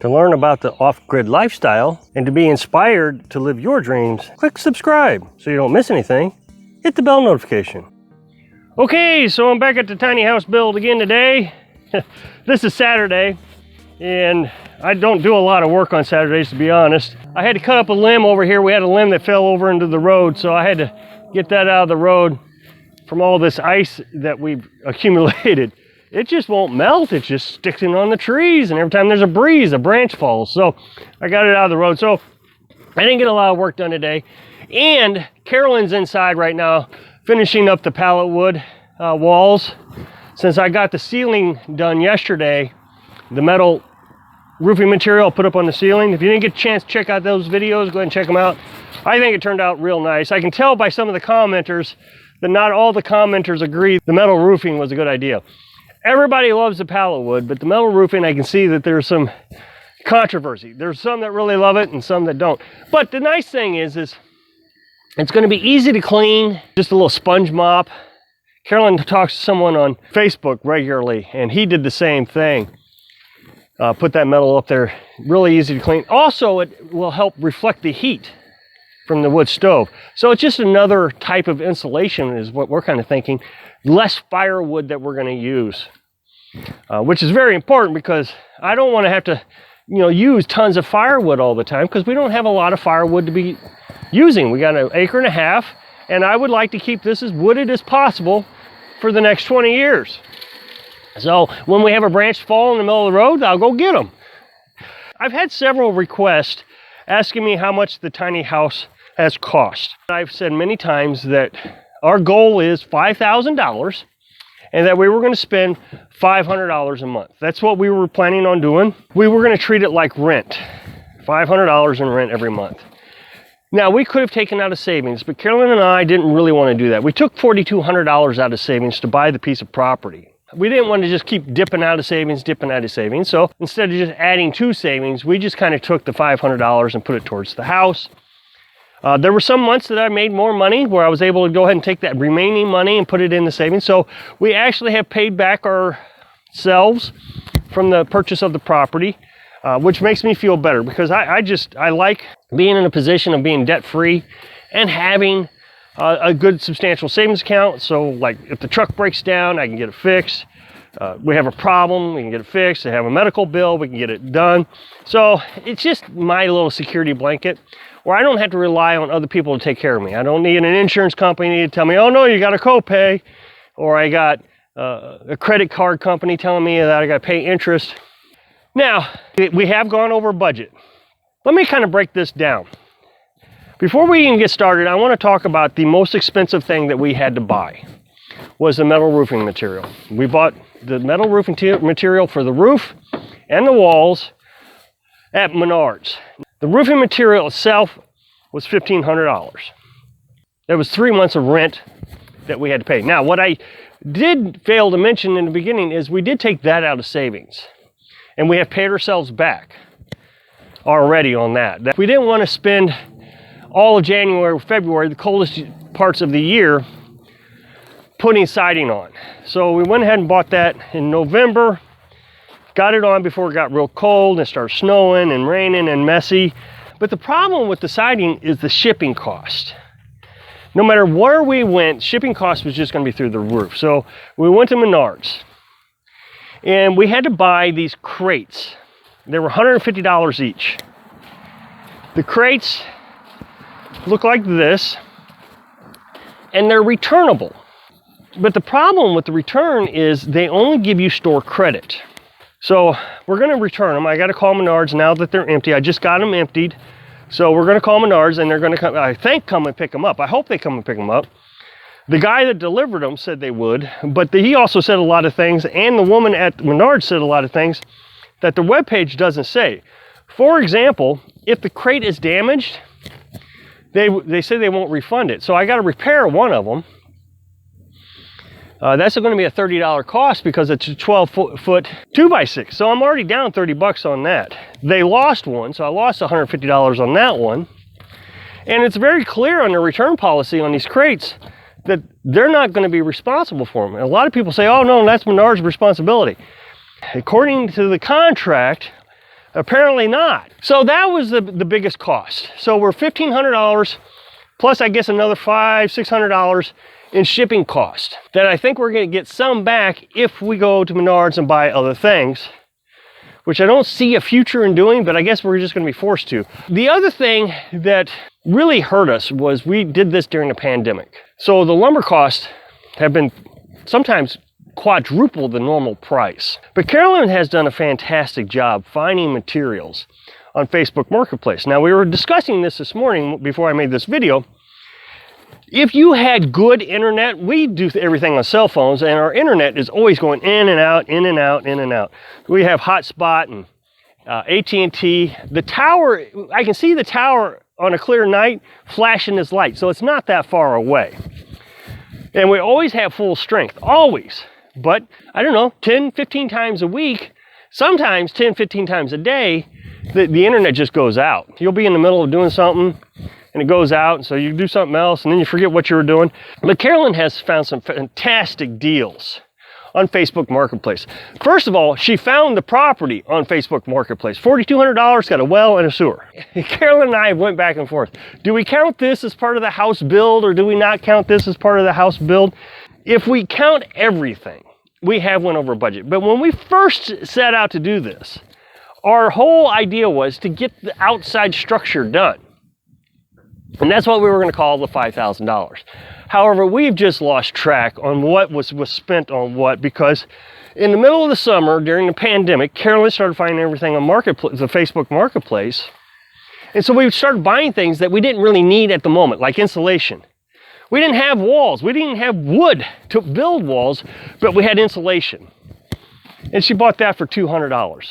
To learn about the off-grid lifestyle and to be inspired to live your dreams, click subscribe so you don't miss anything. Hit the bell notification. Okay, so I'm back at the tiny house build again today. This is Saturday, and I don't do a lot of work on Saturdays, to be honest. I had to cut up a limb over here. We had a limb that fell over into the road, so I had to get that out of the road from all this ice that we've accumulated. It just won't melt. It just sticks in on the trees, and every time there's a breeze, a branch falls. So I got it out of the road. So I didn't get a lot of work done today. And Carolyn's inside right now finishing up the pallet wood walls. Since I got the ceiling done yesterday, the metal roofing material put up on the ceiling. If you didn't get a chance to check out those videos, go ahead and check them out. I think it turned out real nice. I can tell by some of the commenters that not all the commenters agree the metal roofing was a good idea. Everybody loves the pallet wood, but the metal roofing, I can see that there's some controversy. There's some that really love it and some that don't. But the nice thing is it's going to be easy to clean, just a little sponge mop. Carolyn talks to someone on Facebook regularly, and he did the same thing. Put that metal up there, really easy to clean. Also, it will help reflect the heat from the wood stove. So it's just another type of insulation is what we're kind of thinking. Less firewood that we're going to use, which is very important because I don't want to have to, use tons of firewood all the time because we don't have a lot of firewood to be using. We got 1.5 acres, and I would like to keep this as wooded as possible for the next 20 years. So when we have a branch fall in the middle of the road, I'll go get them. I've had several requests asking me how much the tiny house has cost. I've said many times that our goal is $5,000 and that we were going to spend $500 a month. That's what we were planning on doing. We were going to treat it like rent, $500 in rent every month. Now, we could have taken out of savings, but Carolyn and I didn't really want to do that. We took $4,200 out of savings to buy the piece of property. We didn't want to just keep dipping out of savings. So instead of just adding to savings, we just kind of took the $500 and put it towards the house. There were some months that I made more money where I was able to go ahead and take that remaining money and put it in the savings. So we actually have paid back ourselves from the purchase of the property, which makes me feel better because I like being in a position of being debt free and having a good substantial savings account. So like if the truck breaks down, I can get it fixed. We have a problem, we can get it fixed. I have a medical bill, we can get it done. So it's just my little security blanket where I don't have to rely on other people to take care of me. I don't need an insurance company to tell me, oh no, you got a copay, or I got a credit card company telling me that I got to pay interest. Now, we have gone over budget. Let me kind of break this down. Before we even get started, I want to talk about the most expensive thing that we had to buy was the metal roofing material. We bought the metal roofing material for the roof and the walls at Menards. The roofing material itself was $1,500. That was 3 months of rent that we had to pay. Now, what I did fail to mention in the beginning is we did take that out of savings, and we have paid ourselves back already on that. We didn't want to spend all of January, February, the coldest parts of the year, putting siding on. So we went ahead and bought that in November, got it on before it got real cold and started snowing and raining and messy. But the problem with the siding is the shipping cost. No matter where we went, shipping cost was just going to be through the roof. So we went to Menards and we had to buy these crates. They were $150 each. The crates look like this, and they're returnable. But the problem with the return is they only give you store credit. So we're going to return them. I got to call Menards now that they're empty. I just got them emptied. So we're going to call Menards, and they're going to come, I think, come and pick them up. I hope they come and pick them up. The guy that delivered them said they would, but he also said a lot of things, and the woman at Menards said a lot of things that the webpage doesn't say. For example, if the crate is damaged, they say they won't refund it. So I got to repair one of them. That's going to be a $30 cost because it's a 12-foot 2x6. So I'm already down $30 on that. They lost one, so I lost $150 on that one. And it's very clear on the return policy on these crates that they're not going to be responsible for them. And a lot of people say, oh no, that's Menards' responsibility. According to the contract, Apparently not. So that was the biggest cost. So we're $1,500 plus I guess another $500-600 in shipping cost that I think we're going to get some back if we go to Menards and buy other things, which I don't see a future in doing, but I guess we're just going to be forced to. The other thing that really hurt us was we did this during the pandemic. So the lumber costs have been sometimes quadruple the normal price. But Carolyn has done a fantastic job finding materials on Facebook Marketplace. Now, we were discussing this morning before I made this video. If you had good internet, we do everything on cell phones, and our internet is always going in and out, in and out, in and out. We have hotspot and AT&T. The tower, I can see the tower on a clear night flashing its light, so it's not that far away. And we always have full strength, always. But, I don't know, 10, 15 times a week, sometimes 10, 15 times a day, the internet just goes out. You'll be in the middle of doing something, and it goes out, and so you do something else, and then you forget what you were doing. But Carolyn has found some fantastic deals on Facebook Marketplace. First of all, she found the property on Facebook Marketplace. $4,200, got a well and a sewer. Carolyn and I went back and forth. Do we count this as part of the house build, or do we not count this as part of the house build? If we count everything, we have went over budget. But when we first set out to do this, our whole idea was to get the outside structure done. And that's what we were going to call the $5,000. However, we've just lost track on what was spent on what, because in the middle of the summer, during the pandemic, Carolyn started finding everything on Marketplace, the Facebook Marketplace. And so we started buying things that we didn't really need at the moment, like insulation. We didn't have walls. We didn't have wood to build walls, but we had insulation. And she bought that for $200,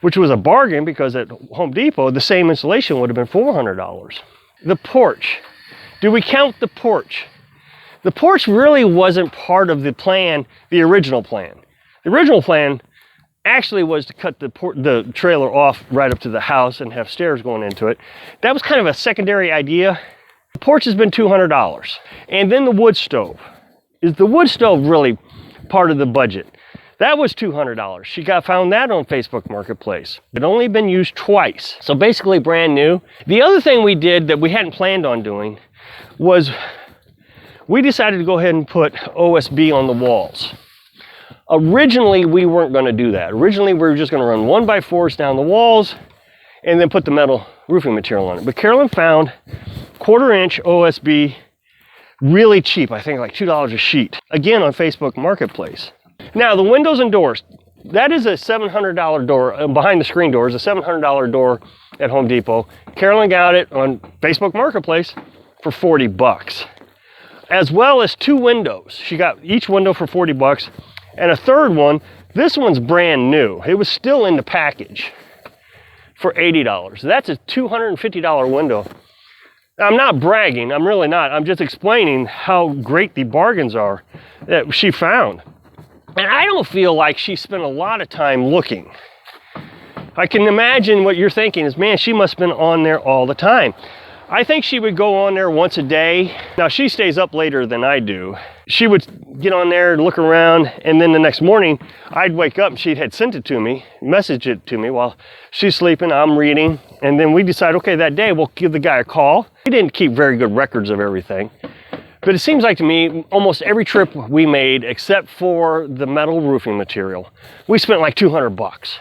which was a bargain because at Home Depot, the same insulation would have been $400. The porch. Do we count the porch? The porch really wasn't part of the plan, the original plan. The original plan actually was to cut the trailer off right up to the house and have stairs going into it. That was kind of a secondary idea. The porch has been $200. And then the wood stove. Is the wood stove really part of the budget? That was $200. She found that on Facebook Marketplace. It only been used twice, so basically brand new. The other thing we did that we hadn't planned on doing was we decided to go ahead and put OSB on the walls. Originally, we weren't going to do that. Originally, we were just going to run 1x4s down the walls and then put the metal roofing material on it. But Carolyn found 1/4-inch OSB really cheap, I think like $2 a sheet, again on Facebook Marketplace. Now, the windows and doors, that is a $700 door. Behind the screen door is a $700 door at Home Depot. Carolyn got it on Facebook Marketplace for $40, as well as 2 windows. She got each window for $40, and a third one. This one's brand new. It was still in the package for $80. That's a $250 window. I'm not bragging. I'm really not. I'm just explaining how great the bargains are that she found. And I don't feel like she spent a lot of time looking. I can imagine what you're thinking is, man, she must have been on there all the time. I think she would go on there once a day. Now, she stays up later than I do. She would get on there, look around, and then the next morning, I'd wake up and she had sent it to me, messaged it to me while she's sleeping, I'm reading, and then we decide, okay, that day we'll give the guy a call. We didn't keep very good records of everything. But it seems like to me, almost every trip we made, except for the metal roofing material, we spent like $200.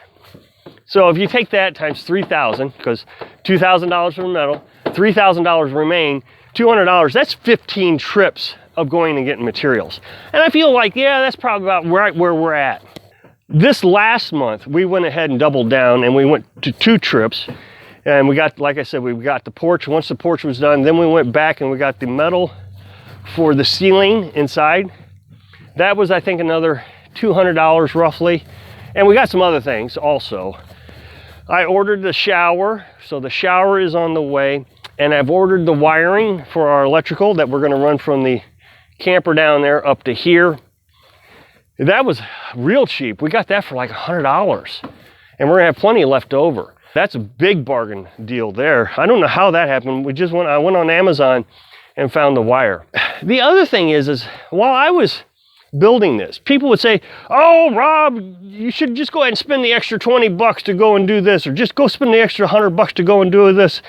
So if you take that times 3,000, because $2,000 for the metal, $3,000 remain, $200, that's 15 trips of going and getting materials. And I feel like, yeah, that's probably about right where we're at. This last month, we went ahead and doubled down and we went to 2 trips. And we got, like I said, we got the porch. Once the porch was done, then we went back and we got the metal for the ceiling inside. That was, I think, another $200 roughly. And we got some other things also. I ordered the shower, so the shower is on the way. And I've ordered the wiring for our electrical that we're gonna run from the camper down there up to here. That was real cheap. We got that for like $100. And we're gonna have plenty left over. That's a big bargain deal there. I don't know how that happened. I went on Amazon and found the wire. The other thing is while I was building this. People would say, oh, Rob, you should just go ahead and spend the extra 20 bucks to go and do this, or just go spend the extra 100 bucks to go and do this.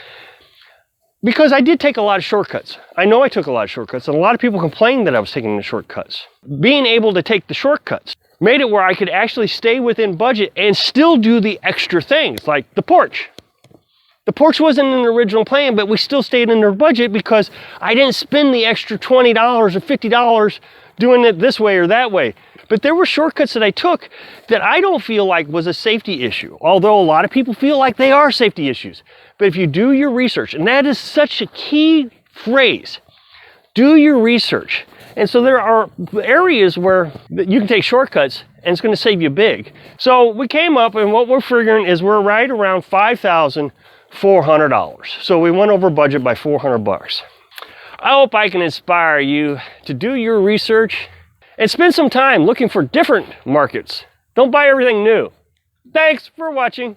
Because I did take a lot of shortcuts. I know I took a lot of shortcuts, and a lot of people complained that I was taking the shortcuts. Being able to take the shortcuts made it where I could actually stay within budget and still do the extra things, like the porch. The porch wasn't in the original plan, but we still stayed in their budget because I didn't spend the extra $20 or $50 doing it this way or that way. But there were shortcuts that I took that I don't feel like was a safety issue, although a lot of people feel like they are safety issues. But if you do your research, and that is such a key phrase, do your research. And so there are areas where you can take shortcuts and it's going to save you big. So we came up, and what we're figuring is we're right around $5,400. So we went over budget by 400 bucks. I hope I can inspire you to do your research and spend some time looking for different markets. Don't buy everything new. Thanks for watching.